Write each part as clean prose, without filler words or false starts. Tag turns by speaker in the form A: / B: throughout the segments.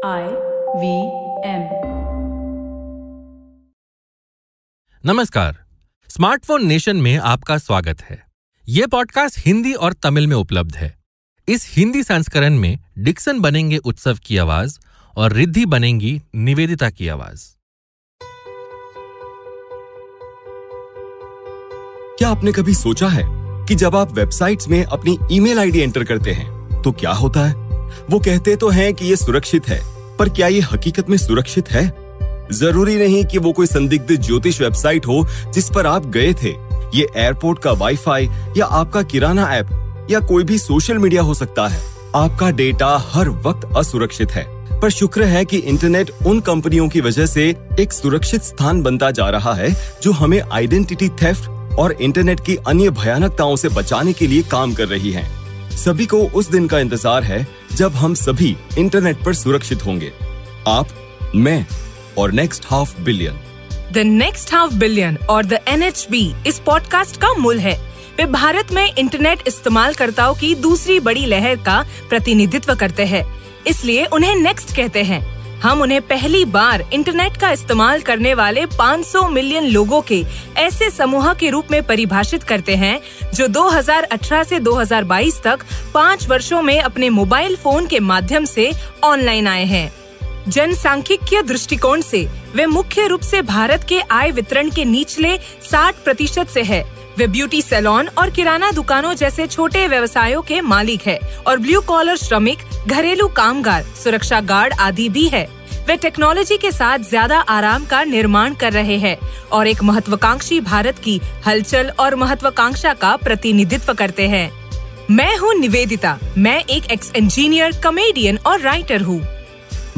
A: IVM।
B: नमस्कार, smartphone nation में आपका स्वागत है। यह पॉडकास्ट हिंदी और तमिल में उपलब्ध है। इस हिंदी संस्करण में डिक्सन बनेंगे उत्सव की आवाज और रिद्धि बनेंगी निवेदिता की आवाज।
C: क्या आपने कभी सोचा है कि जब आप वेबसाइट्स में अपनी ईमेल आईडी एंटर करते हैं तो क्या होता है? वो कहते तो हैं कि ये सुरक्षित है, पर क्या ये हकीकत में सुरक्षित है? जरूरी नहीं कि वो कोई संदिग्ध ज्योतिष वेबसाइट हो जिस पर आप गए थे। ये एयरपोर्ट का वाईफाई या आपका किराना ऐप या कोई भी सोशल मीडिया हो सकता है। आपका डेटा हर वक्त असुरक्षित है, पर शुक्र है कि इंटरनेट उन कंपनियों की वजह से एक सुरक्षित स्थान बनता जा रहा है जो हमें आइडेंटिटी थेफ्ट और इंटरनेट की अन्य भयानकताओं से बचाने के लिए काम कर रही हैं। सभी को उस दिन का इंतजार है जब हम सभी इंटरनेट पर सुरक्षित होंगे। आप, मैं और next half billion.
D: The next half billion और द NHB इस पॉडकास्ट का मूल है। वे भारत में इंटरनेट इस्तेमालकर्ताओं की दूसरी बड़ी लहर का प्रतिनिधित्व करते हैं, इसलिए उन्हें नेक्स्ट कहते हैं। हम उन्हें पहली बार इंटरनेट का इस्तेमाल करने वाले 500 मिलियन लोगों के ऐसे समूह के रूप में परिभाषित करते हैं जो 2018 से 2022 तक 5 वर्षों में अपने मोबाइल फोन के माध्यम से ऑनलाइन आए हैं। जनसांख्यिकीय दृष्टिकोण से वे मुख्य रूप से भारत के आय वितरण के निचले 60% से है। वे ब्यूटी सैलून और किराना दुकानों जैसे छोटे व्यवसायों के मालिक है और ब्लू कॉलर श्रमिक, घरेलू कामगार, सुरक्षा गार्ड आदि भी है। वे टेक्नोलॉजी के साथ ज्यादा आराम का निर्माण कर रहे हैं और एक महत्वाकांक्षी भारत की हलचल और महत्वाकांक्षा का प्रतिनिधित्व करते हैं। मैं हूँ निवेदिता। मैं एक एक्स इंजीनियर, कॉमेडियन और राइटर हूँ।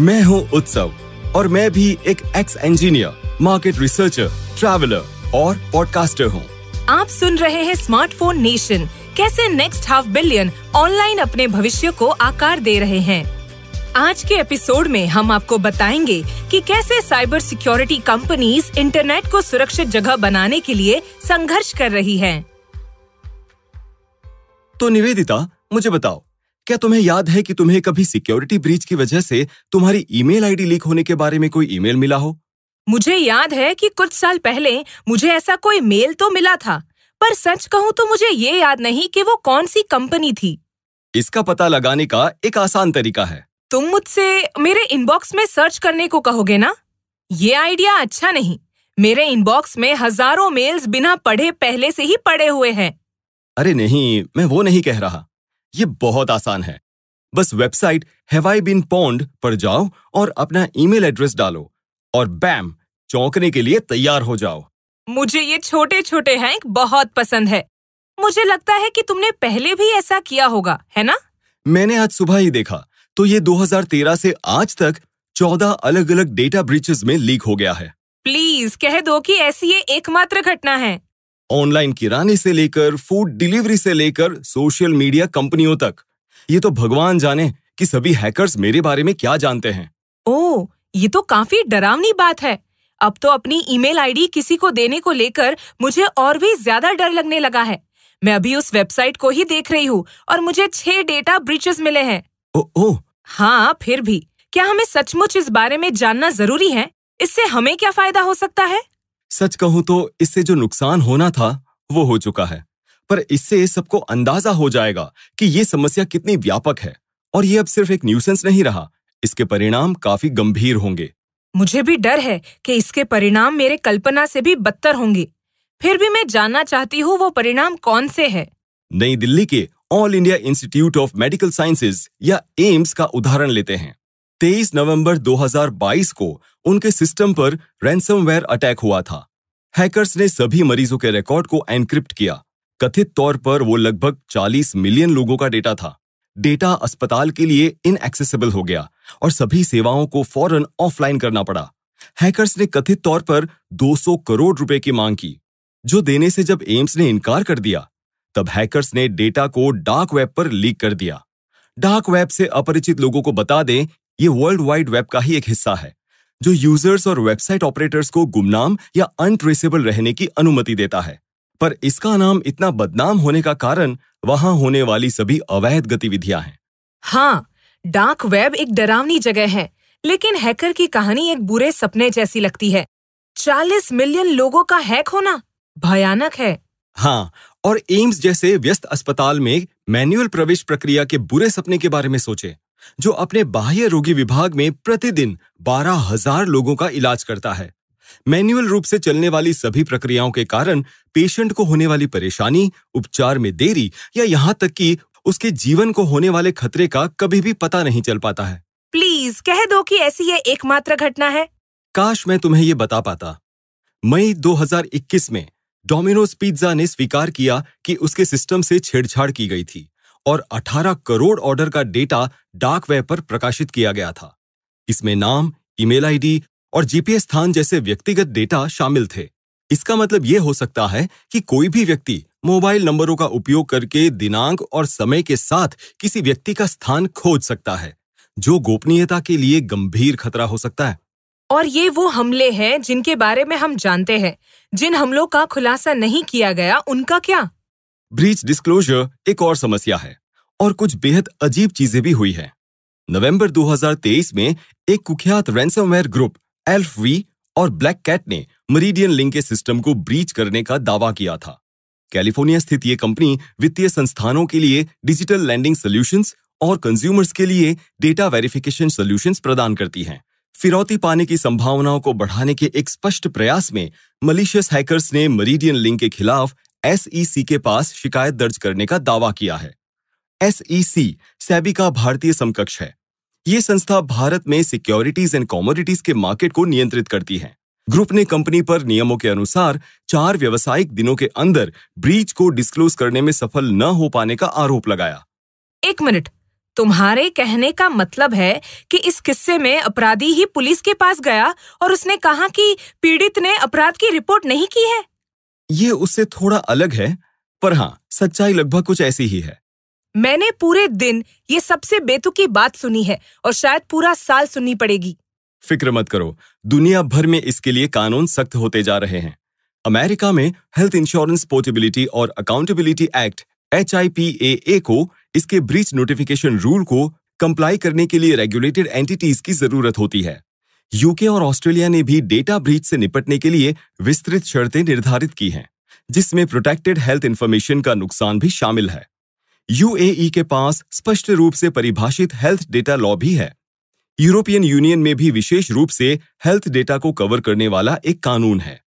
C: मैं हूँ उत्सव और मैं भी एक x engineer, market researcher, traveller और पॉडकास्टर हूँ।
D: आप सुन रहे हैं स्मार्टफोन नेशन, कैसे नेक्स्ट हाफ बिलियन ऑनलाइन अपने भविष्य को आकार दे रहे हैं। आज के एपिसोड में हम आपको बताएंगे कि कैसे साइबर सिक्योरिटी कंपनीज इंटरनेट को सुरक्षित जगह बनाने के लिए संघर्ष कर रही हैं।
C: तो निवेदिता, मुझे बताओ, क्या तुम्हें याद है कि तुम्हें कभी सिक्योरिटी ब्रीच की वजह से तुम्हारी ईमेल आईडी लीक होने के बारे में कोई ईमेल मिला हो?
D: मुझे याद है कि कुछ साल पहले मुझे ऐसा कोई मेल तो मिला था, पर सच कहूँ तो मुझे ये याद नहीं कि वो कौन सी कंपनी थी।
C: इसका पता लगाने का एक आसान तरीका है।
D: तुम मुझसे मेरे इनबॉक्स में सर्च करने को कहोगे ना? ये आइडिया अच्छा नहीं। मेरे इनबॉक्स में हजारों मेल्स बिना पढ़े पहले से ही पड़े हुए हैं।
C: अरे नहीं, मैं वो नहीं कह रहा। ये बहुत आसान है। बस website have I been pwned पर जाओ और अपना ईमेल एड्रेस डालो और बैम, चौंकने के लिए तैयार हो जाओ।
D: मुझे ये छोटे छोटे हैक बहुत पसंद है। मुझे लगता है कि तुमने पहले भी ऐसा किया होगा, है ना?
C: मैंने आज सुबह ही देखा तो ये 2013 से आज तक 14 अलग अलग डेटा ब्रीचेस में लीक हो गया है।
D: प्लीज कह दो कि ऐसी ये एकमात्र घटना है।
C: ऑनलाइन किराने से लेकर फूड डिलीवरी से लेकर सोशल मीडिया कंपनियों तक, ये तो भगवान जाने कि सभी हैकर्स मेरे बारे में क्या जानते हैं।
D: ओह, ये तो काफी डरावनी बात है। अब तो अपनी ईमेल आईडी किसी को देने को लेकर मुझे और भी ज्यादा डर लगने लगा है। मैं अभी उस वेबसाइट को ही देख रही हूँ और मुझे 6 डेटा ब्रीचेस मिले हैं।
C: ओह।
D: हाँ, फिर भी क्या हमें सचमुच इस बारे में जानना जरूरी है? इससे हमें क्या फायदा हो सकता है?
C: सच कहूँ तो इससे जो नुकसान होना था वो हो चुका है, पर इससे सबको अंदाजा हो जाएगा कि ये समस्या कितनी व्यापक है और ये अब सिर्फ एक न्यूसेंस नहीं रहा। इसके परिणाम काफी गंभीर होंगे।
D: मुझे भी डर है कि इसके परिणाम मेरे कल्पना से भी बदतर होंगे। फिर भी मैं जानना चाहती हूँ वो परिणाम कौन से हैं।
C: नई दिल्ली के all India institute of medical sciences या एम्स का उदाहरण लेते हैं। 23 नवंबर 2022 को उनके सिस्टम पर रैंसमवेयर अटैक हुआ था। हैकर्स ने सभी मरीजों के रिकॉर्ड को एनक्रिप्ट किया। कथित तौर पर वो लगभग 40 मिलियन लोगों का डेटा था। डेटा अस्पताल के लिए इनएक्सेसिबल हो गया और सभी सेवाओं को फौरन ऑफलाइन करना पड़ा। हैकर्स ने कथित तौर पर 200 करोड़ रुपए की मांग की, जो देने से जब एम्स ने इनकार कर दिया, तब हैकर्स ने डेटा को डार्क वेब पर लीक कर दिया। डार्क वेब से अपरिचित लोगों को बता दें, ये वर्ल्ड वाइड वेब का ही एक हिस्सा है जो यूजर्स और वेबसाइट ऑपरेटर्स को गुमनाम या अनट्रेसेबल रहने की अनुमति देता है। पर इसका नाम इतना बदनाम होने का कारण वहां होने वाली सभी अवैध गतिविधियां हैं।
D: हाँ, डार्क वेब एक डरावनी जगह है लेकिन हैकर की कहानी एक बुरे सपने जैसी लगती है। 40 मिलियन लोगों का हैक होना भयानक है।
C: हाँ, और एम्स जैसे व्यस्त अस्पताल में मैन्युअल प्रवेश प्रक्रिया के बुरे सपने के बारे में सोचें, जो अपने बाह्य रोगी विभाग में प्रतिदिन 12,000 लोगों का इलाज करता है। मैन्युअल रूप से चलने वाली सभी प्रक्रियाओं के कारण पेशेंट को होने वाली परेशानी, उपचार में देरी या यहाँ तक कि उसके जीवन को होने वाले खतरे का कभी भी पता नहीं चल पाता है।
D: प्लीज कह दो कि ऐसी ये एकमात्र घटना है।
C: काश मैं तुम्हें ये बता पाता। मई 2021 में डोमिनोज पिज्जा ने स्वीकार किया कि उसके सिस्टम से छेड़छाड़ की गई थी और 18 करोड़ ऑर्डर का डेटा डार्क वेब पर प्रकाशित किया गया था। इसमें नाम, ईमेल आईडी और जीपीएस स्थान जैसे व्यक्तिगत डेटा शामिल थे। इसका मतलब यह हो सकता है कि कोई भी व्यक्ति मोबाइल नंबरों का उपयोग करके दिनांक और समय के साथ किसी व्यक्ति का स्थान खोज सकता है, जो गोपनीयता के लिए गंभीर खतरा हो सकता है।
D: और ये वो हमले हैं जिनके बारे में हम जानते हैं। जिन हमलों का खुलासा नहीं किया गया, उनका क्या?
C: ब्रीच डिस्क्लोजर एक और समस्या है और कुछ बेहद अजीब चीजें भी हुई हैं। नवंबर 2023 में एक कुख्यात रैंसमवेयर ग्रुप एल्फ-वी और ब्लैक कैट ने मेरिडियन लिंक के सिस्टम को ब्रीच करने का दावा किया था। कैलिफोर्निया स्थित ये कंपनी वित्तीय संस्थानों के लिए डिजिटल लैंडिंग सॉल्यूशंस और कंज्यूमर्स के लिए डेटा वेरिफिकेशन सॉल्यूशंस प्रदान करती हैं। फिरौती पाने की संभावनाओं को बढ़ाने के एक स्पष्ट प्रयास में मलिशियस हैकर्स ने मेरिडियन लिंक के खिलाफ SEC के पास शिकायत दर्ज करने का दावा किया है। SEC सेबी का भारतीय समकक्ष है। ये संस्था भारत में सिक्योरिटीज एंड कमोडिटीज के मार्केट को नियंत्रित करती है। ग्रुप ने कंपनी पर नियमों के अनुसार 4 व्यावसायिक दिनों के अंदर ब्रीच को डिस्क्लोज करने में सफल न हो पाने का आरोप लगाया।
D: 1 मिनट, तुम्हारे कहने का मतलब है कि इस किस्से में अपराधी ही पुलिस के पास गया और उसने कहा कि पीड़ित ने अपराध की रिपोर्ट नहीं की है?
C: ये उससे थोड़ा अलग है, पर हाँ, सच्चाई लगभग कुछ ऐसी ही है।
D: मैंने पूरे दिन ये सबसे बेतुकी बात सुनी है और शायद पूरा साल सुननी पड़ेगी।
C: फिक्र मत करो, दुनिया भर में इसके लिए कानून सख्त होते जा रहे हैं। अमेरिका में हेल्थ इंश्योरेंस पोर्टेबिलिटी और अकाउंटेबिलिटी एक्ट HIPAA को इसके ब्रीच नोटिफिकेशन रूल को कंप्लाई करने के लिए रेगुलेटेड एंटिटीज की जरूरत होती है। यूके और ऑस्ट्रेलिया ने भी डेटा ब्रीच से निपटने के लिए विस्तृत शर्तें निर्धारित की हैं, जिसमें प्रोटेक्टेड हेल्थ इंफॉर्मेशन का नुकसान भी शामिल है। UAE के पास स्पष्ट रूप से परिभाषित हेल्थ डेटा लॉ भी है। यूरोपियन यूनियन में भी विशेष रूप से हेल्थ डेटा को कवर करने वाला एक कानून है।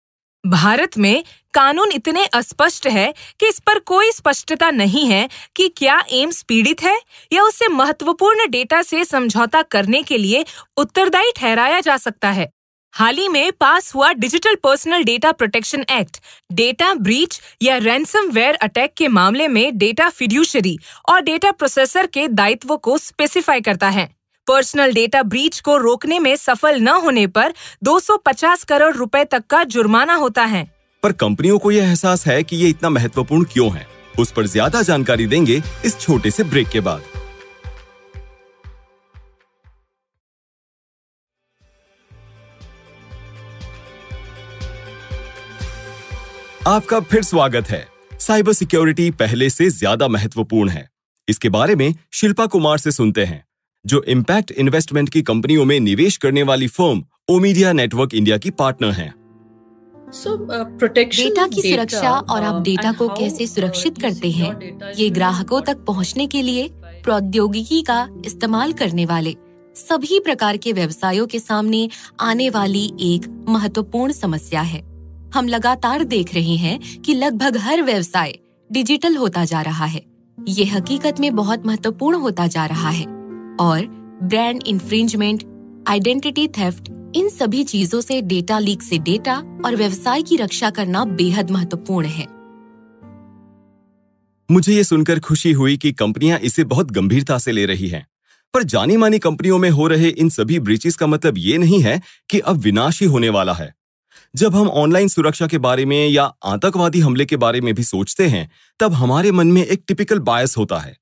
D: भारत में कानून इतने अस्पष्ट है कि इस पर कोई स्पष्टता नहीं है कि क्या एम्स पीड़ित है या उससे महत्वपूर्ण डेटा से समझौता करने के लिए उत्तरदायी ठहराया जा सकता है। हाल ही में पास हुआ digital personal data protection act data breach या रैंसमवेयर अटैक के मामले में डेटा फिड्यूशरी और डेटा प्रोसेसर के दायित्व को स्पेसिफाई करता है। पर्सनल डेटा ब्रीच को रोकने में सफल न होने पर 250 करोड़ रुपए तक का जुर्माना होता है।
C: पर कंपनियों को यह एहसास है कि ये इतना महत्वपूर्ण क्यों है, उस पर ज्यादा जानकारी देंगे इस छोटे से ब्रेक के बाद। आपका फिर स्वागत है। साइबर सिक्योरिटी पहले से ज्यादा महत्वपूर्ण है। इसके बारे में शिल्पा कुमार से सुनते हैं, जो इम्पैक्ट इन्वेस्टमेंट की कंपनियों में निवेश करने वाली फर्म ओमीडिया नेटवर्क इंडिया की पार्टनर हैं।
A: डेटा की सुरक्षा और आप डेटा को कैसे सुरक्षित करते हैं, ये ग्राहकों तक पहुंचने के लिए प्रौद्योगिकी का इस्तेमाल करने वाले सभी प्रकार के व्यवसायों के सामने आने वाली एक महत्वपूर्ण समस्या है। हम लगातार देख रहे हैं कि लगभग हर व्यवसाय डिजिटल होता जा रहा है। ये हकीकत में बहुत महत्वपूर्ण होता जा रहा है और ब्रांड इन्फ्रिंजमेंट, आइडेंटिटी थेफ्ट, इन सभी चीजों से डेटा लीक से डेटा और व्यवसाय की रक्षा करना बेहद महत्वपूर्ण है।
C: मुझे ये सुनकर खुशी हुई कि कंपनियां इसे बहुत गंभीरता से ले रही हैं। पर जानी मानी कंपनियों में हो रहे इन सभी ब्रीचेस का मतलब ये नहीं है कि अब विनाश ही होने वाला है। जब हम ऑनलाइन सुरक्षा के बारे में या आतंकवादी हमले के बारे में भी सोचते हैं, तब हमारे मन में एक टिपिकल बायस होता है।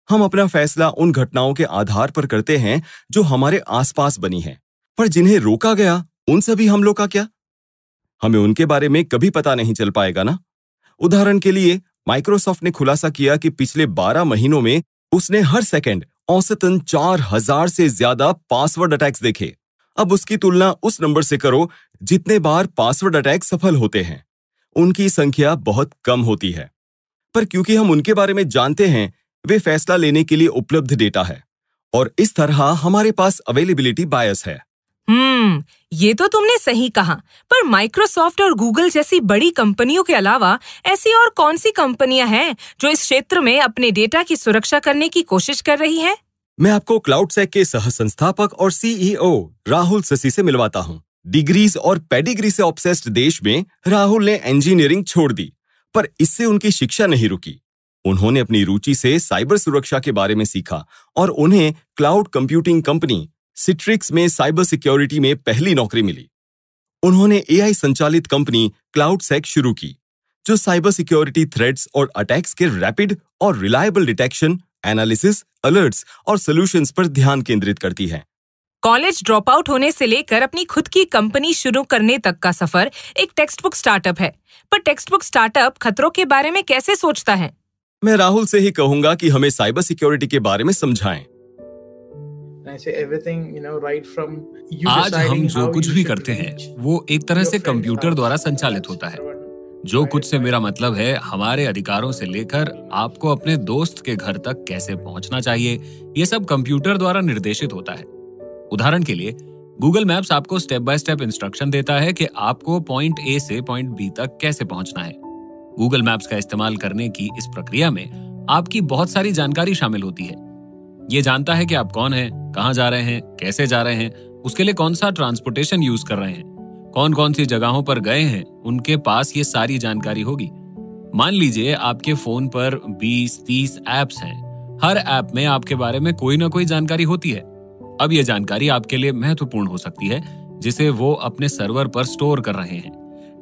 C: हम अपना फैसला उन घटनाओं के आधार पर करते हैं जो हमारे आसपास बनी हैं, पर जिन्हें रोका गया उन सभी हमलों का क्या? हमें उनके बारे में कभी पता नहीं चल पाएगा ना। उदाहरण के लिए, माइक्रोसॉफ्ट ने खुलासा किया कि पिछले 12 महीनों में उसने हर सेकंड औसतन 4000 से ज्यादा पासवर्ड अटैक्स देखे। अब उसकी तुलना उस नंबर से करो जितने बार पासवर्ड अटैक सफल होते हैं। उनकी संख्या बहुत कम होती है, पर क्योंकि हम उनके बारे में जानते हैं, वे फैसला लेने के लिए उपलब्ध डेटा है और इस तरह हमारे पास अवेलेबिलिटी बायस है।
D: ये तो तुमने सही कहा, पर माइक्रोसॉफ्ट और गूगल जैसी बड़ी कंपनियों के अलावा ऐसी और कौन सी कंपनियां हैं जो इस क्षेत्र में अपने डेटा की सुरक्षा करने की कोशिश कर रही हैं?
C: मैं आपको क्लाउडसेक के सह संस्थापक और सीईओ राहुल शशि से मिलवाता हूँ। डिग्रीज और पेडिग्री से ऑब्सेस्ड देश में राहुल ने इंजीनियरिंग छोड़ दी, पर इससे उनकी शिक्षा नहीं रुकी। उन्होंने अपनी रुचि से साइबर सुरक्षा के बारे में सीखा और उन्हें क्लाउड कंप्यूटिंग कंपनी सिट्रिक्स में साइबर सिक्योरिटी में पहली नौकरी मिली। उन्होंने एआई संचालित कंपनी क्लाउडसेक शुरू की, जो साइबर सिक्योरिटी थ्रेट्स और अटैक्स के रैपिड और रिलायबल डिटेक्शन, एनालिसिस, अलर्ट्स और सॉल्यूशंस पर ध्यान केंद्रित करती है।
D: कॉलेज ड्रॉप आउट होने से लेकर अपनी खुद की कंपनी शुरू करने तक का सफर एक टेक्स्ट बुक स्टार्टअप है, पर टेक्स्ट बुक स्टार्टअप खतरों के बारे में कैसे सोचता है?
C: मैं राहुल से ही कहूंगा कि हमें साइबर सिक्योरिटी के बारे में समझाएं।
E: आज हम जो कुछ भी करते हैं वो एक तरह से कंप्यूटर द्वारा संचालित होता है। जो कुछ से मेरा मतलब है हमारे अधिकारों से लेकर आपको अपने दोस्त के घर तक कैसे पहुंचना चाहिए, ये सब कंप्यूटर द्वारा निर्देशित होता है। उदाहरण के लिए गूगल मैप्स आपको स्टेप बाय स्टेप इंस्ट्रक्शन देता है कि आपको पॉइंट ए से पॉइंट बी तक कैसे पहुंचना है। गूगल मैप्स का इस्तेमाल करने की इस प्रक्रिया में आपकी बहुत सारी जानकारी शामिल होती है। ये जानता है कि आप कौन हैं, कहां जा रहे हैं, कैसे जा रहे हैं, उसके लिए कौन सा ट्रांसपोर्टेशन यूज कर रहे हैं, कौन कौन सी जगहों पर गए हैं, उनके पास ये सारी जानकारी होगी। मान लीजिए आपके फोन पर 20-30 ऐप्स हैं। हर ऐप में आपके बारे में कोई ना कोई जानकारी होती है। अब ये जानकारी आपके लिए महत्वपूर्ण हो सकती है, जिसे वो अपने सर्वर पर स्टोर कर रहे हैं।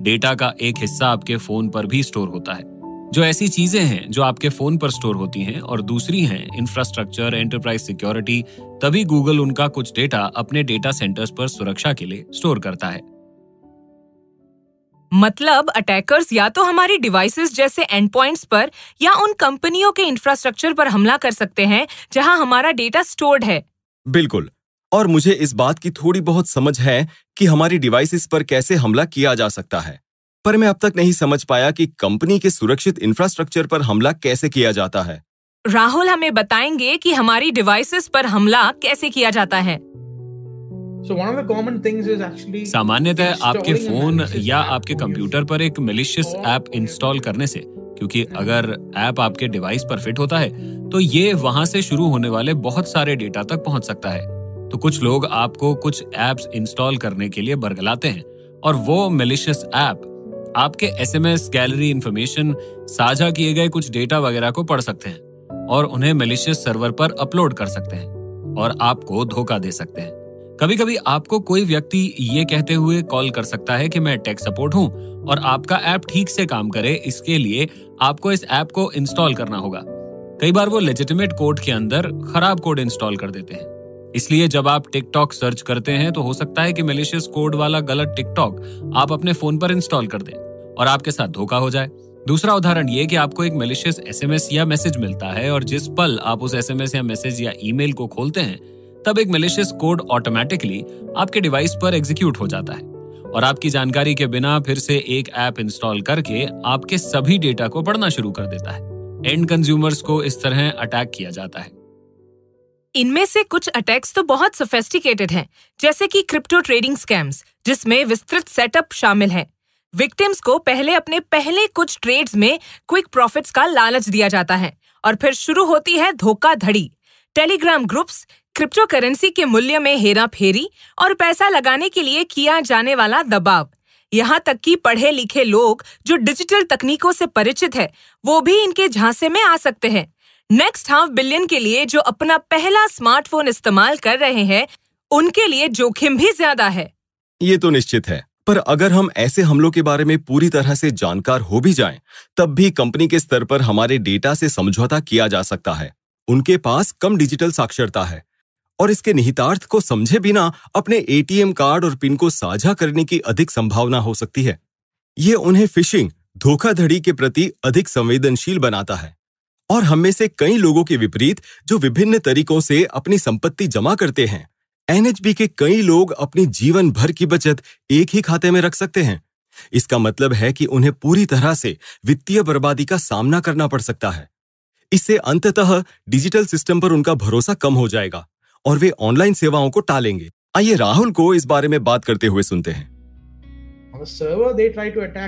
E: डेटा का एक हिस्सा आपके फोन पर भी स्टोर होता है। जो ऐसी चीजें हैं जो आपके फोन पर स्टोर होती हैं और दूसरी हैं इंफ्रास्ट्रक्चर, एंटरप्राइज सिक्योरिटी, तभी गूगल उनका कुछ डेटा अपने डेटा सेंटर्स पर सुरक्षा के लिए स्टोर करता है।
D: मतलब अटैकर्स या तो हमारी डिवाइसेस जैसे एंड पॉइंट्स पर या उन कंपनियों के इंफ्रास्ट्रक्चर पर हमला कर सकते हैं जहां हमारा डेटा स्टोर्ड है।
C: बिल्कुल, और मुझे इस बात की थोड़ी बहुत समझ है कि हमारी डिवाइसेस पर कैसे हमला किया जा सकता है, पर मैं अब तक नहीं समझ पाया कि कंपनी के सुरक्षित इंफ्रास्ट्रक्चर पर हमला कैसे किया जाता है।
D: राहुल हमें बताएंगे कि हमारी डिवाइसेस पर हमला कैसे किया जाता है।
E: सामान्यतः आपके फोन या आपके कंप्यूटर पर एक मैलिशियस ऐप इंस्टॉल करने से, क्योंकि अगर ऐप आपके डिवाइस पर फिट होता है तो ये वहां से शुरू होने वाले बहुत सारे डेटा तक पहुंच सकता है। तो कुछ लोग आपको कुछ ऐप्स इंस्टॉल करने के लिए बरगलाते हैं और वो मैलिशियस ऐप आपके एसएमएस, गैलरी, इंफॉर्मेशन, साझा किए गए कुछ डेटा वगैरह को पढ़ सकते हैं और उन्हें मैलिशियस सर्वर पर अपलोड कर सकते हैं और आपको धोखा दे सकते हैं। कभी कभी आपको कोई व्यक्ति ये कहते हुए कॉल कर सकता है कि मैं टेक सपोर्ट हूं और आपका ऐप ठीक से काम करे, इसके लिए आपको इस ऐप को इंस्टॉल करना होगा। कई बार वो लेजिटिमेट कोड के अंदर खराब कोड इंस्टॉल कर देते हैं। इसलिए जब आप टिकटॉक सर्च करते हैं तो हो सकता है कि मैलिशियस कोड वाला गलत टिकटॉक आप अपने फोन पर इंस्टॉल कर दें और आपके साथ धोखा हो जाए। दूसरा उदाहरण ये कि आपको एक मैलिशियस एसएमएस या मैसेज मिलता है और जिस पल आप उस एसएमएस या मैसेज या ईमेल को खोलते हैं तब एक मैलिशियस कोड ऑटोमेटिकली आपके डिवाइस पर एग्जीक्यूट हो जाता है और आपकी जानकारी के बिना फिर से एक ऐप इंस्टॉल करके आपके सभी डेटा को पढ़ना शुरू कर देता है। एंड कंज्यूमर्स को इस तरह अटैक किया जाता है।
D: इनमें से कुछ अटैक्स तो बहुत सोफिस्टिकेटेड हैं, जैसे कि क्रिप्टो ट्रेडिंग स्कैम्स, जिसमें विस्तृत सेटअप शामिल है। विक्टिम्स को अपने पहले कुछ ट्रेड्स में क्विक प्रॉफिट्स का लालच दिया जाता है और फिर शुरू होती है धोखाधड़ी। टेलीग्राम ग्रुप्स क्रिप्टो करेंसी के मूल्य में हेराफेरी और पैसा लगाने के लिए किया जाने वाला दबाव। यहाँ तक कि पढ़े लिखे लोग जो डिजिटल तकनीकों से परिचित है वो भी इनके झांसे में आ सकते हैं। नेक्स्ट हाफ बिलियन के लिए जो अपना पहला स्मार्टफोन इस्तेमाल कर रहे हैं उनके लिए जोखिम भी ज्यादा है।
C: ये तो निश्चित है, पर अगर हम ऐसे हमलों के बारे में पूरी तरह से जानकार हो भी जाएं, तब भी कंपनी के स्तर पर हमारे डेटा से समझौता किया जा सकता है। उनके पास कम डिजिटल साक्षरता है और इसके निहितार्थ को समझे बिना अपने एटीएम कार्ड और पिन को साझा करने की अधिक संभावना हो सकती है। ये उन्हें फिशिंग, धोखाधड़ी के प्रति अधिक संवेदनशील बनाता है। और हम में से कई लोगों के विपरीत जो विभिन्न तरीकों से अपनी संपत्ति जमा करते हैं, एनएचबी के कई लोग अपनी जीवन भर की बचत एक ही खाते में रख सकते हैं। इसका मतलब है कि उन्हें पूरी तरह से वित्तीय बर्बादी का सामना करना पड़ सकता है। इससे अंततः डिजिटल सिस्टम पर उनका भरोसा कम हो जाएगा और वे ऑनलाइन सेवाओं को टालेंगे। आइए राहुल को इस बारे में बात करते हुए सुनते हैं।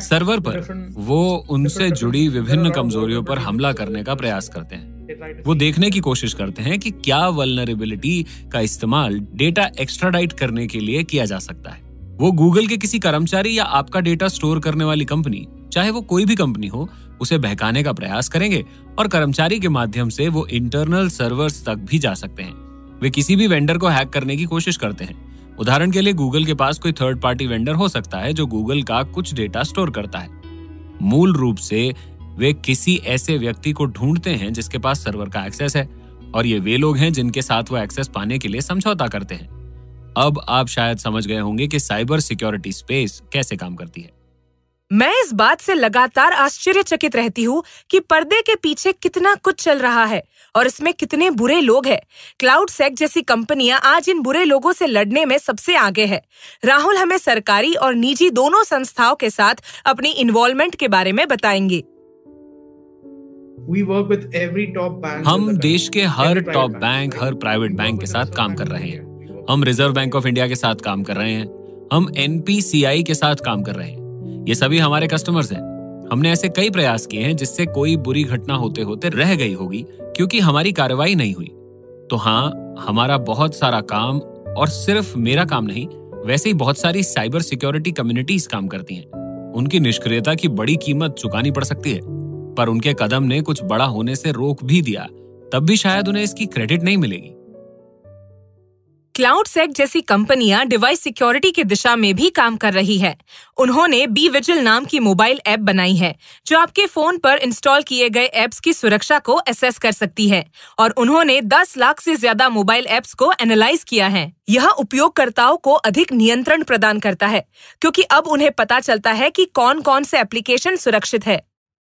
E: सर्वर पर वो उनसे जुड़ी विभिन्न कमजोरियों पर हमला करने का प्रयास करते हैं। वो देखने की कोशिश करते हैं कि क्या वल्नरेबिलिटी का इस्तेमाल डेटा एक्स्ट्राडाइट करने के लिए किया जा सकता है। वो गूगल के किसी कर्मचारी या आपका डेटा स्टोर करने वाली कंपनी, चाहे वो कोई भी कंपनी हो, उसे बहकाने का प्रयास करेंगे और कर्मचारी के माध्यम से वो इंटरनल सर्वर्स तक भी जा सकते हैं। वे किसी भी वेंडर को हैक करने की कोशिश करते हैं। उदाहरण के लिए गूगल के पास कोई थर्ड पार्टी वेंडर हो सकता है जो गूगल का कुछ डेटा स्टोर करता है। मूल रूप से वे किसी ऐसे व्यक्ति को ढूंढते हैं जिसके पास सर्वर का एक्सेस है, और ये वे लोग हैं जिनके साथ वो एक्सेस पाने के लिए समझौता करते हैं। अब आप शायद समझ गए होंगे कि साइबर सिक्योरिटी स्पेस कैसे काम करती है।
D: मैं इस बात से लगातार आश्चर्यचकित रहती हूँ कि पर्दे के पीछे कितना कुछ चल रहा है और इसमें कितने बुरे लोग हैं। क्लाउडसेक जैसी कंपनियां आज इन बुरे लोगों से लड़ने में सबसे आगे है। राहुल हमें सरकारी और निजी दोनों संस्थाओं के साथ अपनी इन्वॉल्वमेंट के बारे में बताएंगे।
E: हम देश के हर टॉप बैंक, हर प्राइवेट बैंक के साथ काम कर रहे हैं। हम रिजर्व बैंक ऑफ इंडिया के साथ काम कर रहे हैं। हम एनपीसीआई के साथ काम कर रहे हैं। ये सभी हमारे कस्टमर्स हैं। हमने ऐसे कई प्रयास किए हैं जिससे कोई बुरी घटना होते होते रह गई होगी क्योंकि हमारी कार्रवाई नहीं हुई। तो हाँ, हमारा बहुत सारा काम, और सिर्फ मेरा काम नहीं, वैसे ही बहुत सारी साइबर सिक्योरिटी कम्युनिटीज काम करती हैं। उनकी निष्क्रियता की बड़ी कीमत चुकानी पड़ सकती है, पर उनके कदम ने कुछ बड़ा होने से रोक भी दिया। तब भी शायद उन्हें इसकी क्रेडिट नहीं मिलेगी।
D: क्लाउडसेक जैसी कंपनियां डिवाइस सिक्योरिटी की दिशा में भी काम कर रही है। उन्होंने बी विजिल नाम की मोबाइल ऐप बनाई है जो आपके फोन पर इंस्टॉल किए गए ऐप्स की सुरक्षा को असेस कर सकती है, और उन्होंने 10 लाख से ज्यादा मोबाइल ऐप्स को एनालाइज किया है। यह उपयोगकर्ताओं को अधिक नियंत्रण प्रदान करता है क्योंकि अब उन्हें पता चलता है कि कौन कौन से एप्लीकेशन सुरक्षित है।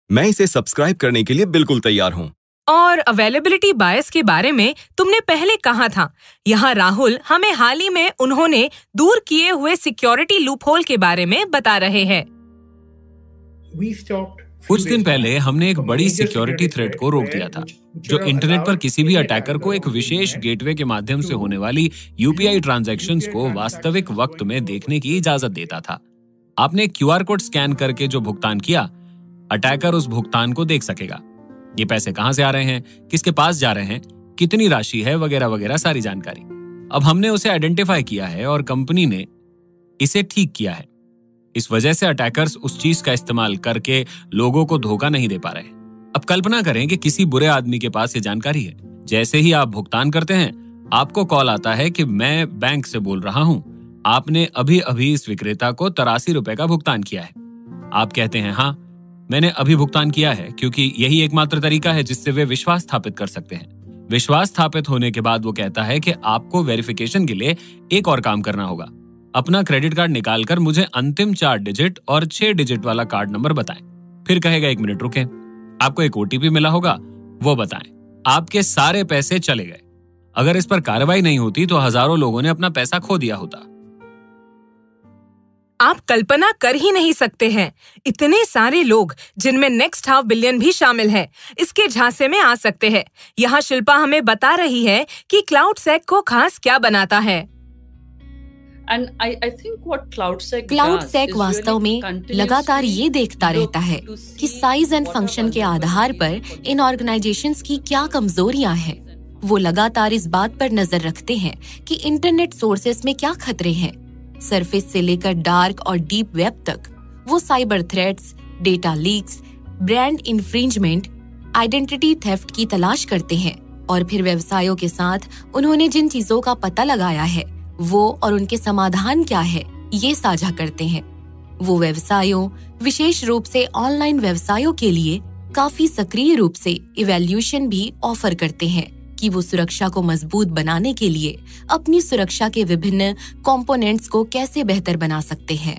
C: मैं इसे सब्सक्राइब करने के लिए बिल्कुल तैयार हूँ।
D: और अवेलेबिलिटी बायस के बारे में तुमने पहले कहा था। यहाँ राहुल हमें हाल ही में उन्होंने दूर किए हुए सिक्योरिटी लूपहोल के बारे में बता रहे हैं।
E: कुछ दिन पहले हमने एक बड़ी सिक्योरिटी थ्रेट को रोक दिया था जो इंटरनेट पर किसी भी अटैकर को एक विशेष गेटवे के माध्यम से होने वाली यूपीआई ट्रांजैक्शंस को वास्तविक वक्त में देखने की इजाजत देता था। आपने क्यूआर कोड स्कैन करके जो भुगतान किया, अटैकर उस भुगतान को देख सकेगा। ये पैसे कहां से आ रहे हैं, किसके पास जा रहे हैं, कितनी राशि है, वगैरह वगैरह सारी जानकारी। अब हमने उसे आइडेंटिफाई किया है और कंपनी ने इसे ठीक किया है। इस वजह से अटैकर्स उस चीज का इस्तेमाल करके लोगों को धोखा नहीं दे पा रहे। अब कल्पना करें कि किसी बुरे आदमी के पास ये जानकारी है। जैसे ही आप भुगतान करते हैं, आपको कॉल आता है कि मैं बैंक से बोल रहा हूं, आपने अभी अभी इस विक्रेता को 83 रुपए का भुगतान किया है। आप कहते हैं हाँ, मैंने अभी भुगतान किया है, क्योंकि यही एकमात्र तरीका है जिससे वे विश्वास स्थापित कर सकते हैं। विश्वास स्थापित होने के बाद वो कहता है कि आपको वेरिफिकेशन के लिए एक और काम करना होगा। अपना क्रेडिट कार्ड निकालकर मुझे अंतिम 4 डिजिट और 6 डिजिट वाला कार्ड नंबर बताएं। फिर कहेगा 1 मिनट रुकें, आपको एक ओटीपी मिला होगा, वो बताएं। आपके सारे पैसे चले गए। अगर इस पर कार्रवाई नहीं होती तो हजारों लोगों ने अपना पैसा खो दिया होता।
D: आप कल्पना कर ही नहीं सकते हैं, इतने सारे लोग जिनमें नेक्स्ट हाफ बिलियन भी शामिल है, इसके झांसे में आ सकते हैं। यहाँ शिल्पा हमें बता रही है कि क्लाउडसेक को खास क्या बनाता है।
A: क्लाउडसेक वास्तव में लगातार ये देखता रहता है कि साइज एंड फंक्शन के आधार पर इन ऑर्गेनाइजेशंस की क्या कमजोरियां हैं। वो लगातार इस बात पर नजर रखते हैं कि इंटरनेट सोर्सेस में क्या खतरे हैं। सरफेस से लेकर डार्क और डीप वेब तक वो cyber threats, data leaks, brand infringement, identity theft की तलाश करते हैं, और फिर व्यवसायों के साथ उन्होंने जिन चीजों का पता लगाया है वो और उनके समाधान क्या है, ये साझा करते हैं। वो व्यवसायों, विशेष रूप से ऑनलाइन व्यवसायों के लिए काफी सक्रिय रूप से इवैल्यूएशन भी ऑफर करते हैं कि वो सुरक्षा को मजबूत बनाने के लिए अपनी सुरक्षा के विभिन्न कंपोनेंट्स को कैसे बेहतर बना सकते हैं।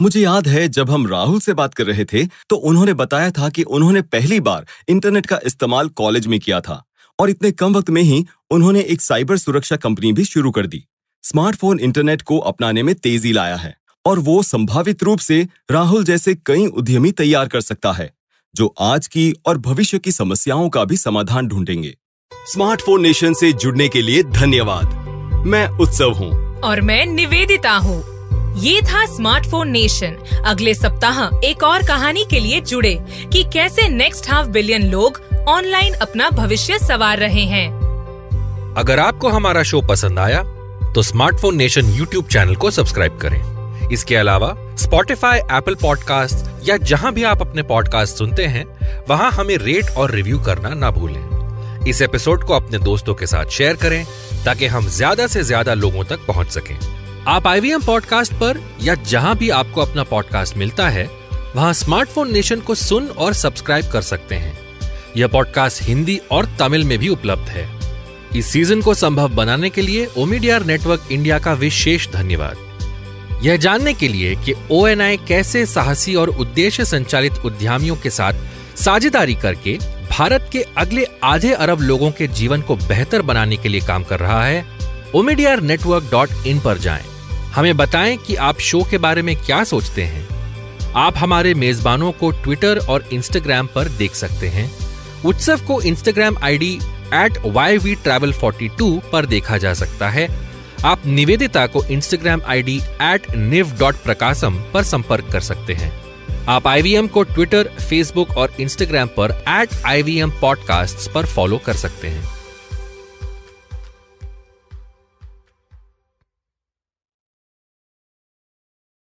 C: मुझे याद है जब हम राहुल से बात कर रहे थे तो उन्होंने बताया था कि उन्होंने पहली बार इंटरनेट का इस्तेमाल कॉलेज में किया था और इतने कम वक्त में ही उन्होंने एक साइबर सुरक्षा कंपनी भी शुरू कर दी। स्मार्टफोन इंटरनेट को अपनाने में तेजी लाया है और वो संभावित रूप से राहुल जैसे कई उद्यमी तैयार कर सकता है जो आज की और भविष्य की समस्याओं का भी समाधान ढूंढेंगे। स्मार्टफोन नेशन से जुड़ने के लिए धन्यवाद। मैं उत्सव हूँ
D: और मैं निवेदिता हूँ। ये था स्मार्टफोन नेशन। अगले सप्ताह एक और कहानी के लिए जुड़े कि कैसे नेक्स्ट हाफ बिलियन लोग ऑनलाइन अपना भविष्य संवार रहे हैं।
B: अगर आपको हमारा शो पसंद आया तो स्मार्टफोन नेशन यूट्यूब चैनल को सब्सक्राइब करें। इसके अलावा स्पॉटिफाई, एप्पल पॉडकास्ट या जहां भी आप अपने पॉडकास्ट सुनते हैं वहां हमें रेट और रिव्यू करना ना भूलें। इस एपिसोड को अपने दोस्तों के साथ शेयर करें ताकि हम ज्यादा से ज्यादा लोगों तक पहुंच सकें। आप IVM पॉडकास्ट पर या जहां भी आपको अपना पॉडकास्ट मिलता है वहां स्मार्टफोन नेशन को सुन और सब्सक्राइब कर सकते हैं। यह पॉडकास्ट हिंदी और तमिल में भी उपलब्ध है। इस सीजन को संभव बनाने के लिए ओमिडियर नेटवर्क इंडिया का विशेष धन्यवाद। यह जानने के लिए कि ONI कैसे साहसी और उद्देश्य संचालित उद्यमियों के साथ साझेदारी करके भारत के अगले आधे अरब लोगों के जीवन को बेहतर बनाने के लिए काम कर रहा है, omidyarnetwork.in पर जाएं। हमें बताएं कि आप शो के बारे में क्या सोचते हैं। आप हमारे मेजबानों को ट्विटर और इंस्टाग्राम पर देख सकते हैं। उत्सव को इंस्टाग्राम ID @YVTravel42 पर देखा जा सकता है। आप निवेदिता को इंस्टाग्राम ID @niv.prakasam पर संपर्क कर सकते हैं। आप IVM को ट्विटर, फेसबुक और इंस्टाग्राम पर @IVM Podcasts पर फॉलो कर सकते हैं।